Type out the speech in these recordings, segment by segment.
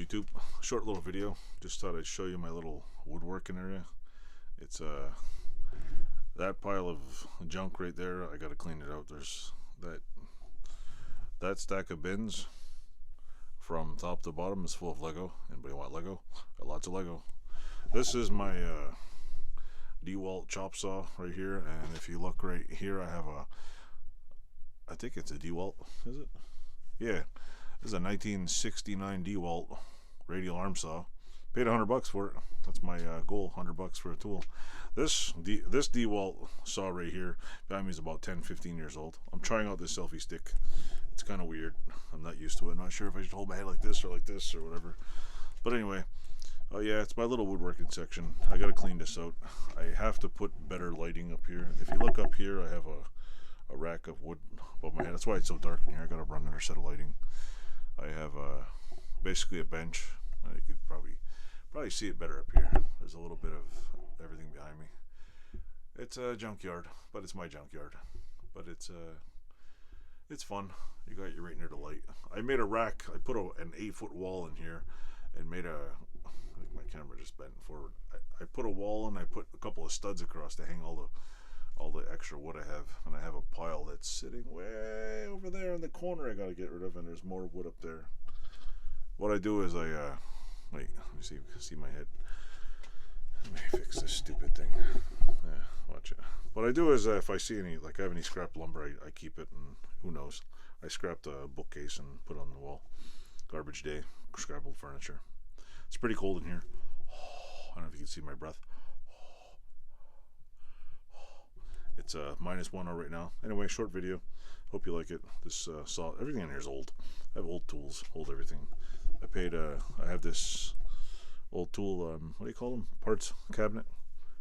YouTube? Short little video. Just thought I'd show you my little woodworking area. It's that pile of junk right there. I gotta clean it out. There's that stack of bins from top to bottom is full of Lego. Anybody want Lego? Got lots of Lego. This is my DeWalt chop saw right here, and if you look right here, I have I think it's a DeWalt, is it? Yeah, this is a 1969 DeWalt radial arm saw. Paid $100 for it. That's my goal, $100 for a tool. This DeWalt saw right here behind me is about 10-15 years old. I'm trying out this Selfie stick. It's kind of weird. I'm not used to it. I'm not sure if I should hold my head like this or whatever. But anyway, oh yeah, it's my little woodworking section. I gotta clean this out. I have to put better lighting up here. If you look up here, I have a rack of wood above my head. That's why it's so dark in here. I gotta run another set of lighting. I have basically a bench. You could probably see it better up here. There's a little bit of everything behind me. It's a junkyard, but it's my junkyard. But it's fun. You got your right near the light. I made a rack. I put an 8-foot wall in here and made I think my camera just bent forward. I put a wall and I put a couple of studs across to hang all the extra wood I have, and I have a pile that's sitting way over there in the corner I gotta get rid of, and there's more wood up there. What I do is wait, let me see my head. Let me fix this stupid thing. Yeah, watch it. What I do is if I see I have any scrap lumber, I keep it, and who knows. I scrapped a bookcase and put it on the wall. Garbage day, scrappled furniture. It's pretty cold in here. I don't know if you can see my breath. It's -1 right now. Anyway, short video. Hope you like it. This saw, everything in here is old. I have old tools, old everything. I have this old tool, what do you call them? Parts cabinet.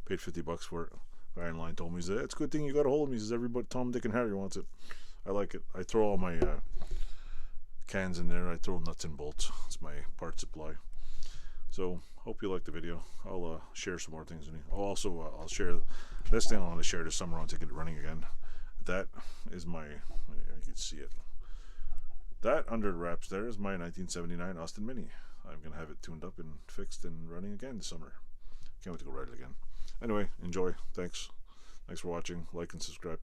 Paid $50 for it. Guy in line told me, he said, it's a good thing you got a hold of me. He says, everybody, Tom, Dick, and Harry wants it. I like it. I throw all my cans in there. I throw nuts and bolts. It's my part supply. So, hope you like the video. I'll share some more things. I'll share this thing I want to share this summer. I want to get it running again. That is my, you can see it. That under the wraps there is my 1979 Austin Mini. I'm going to have it tuned up and fixed and running again this summer. Can't wait to go ride it again. Anyway, enjoy. Thanks for watching. Like and subscribe.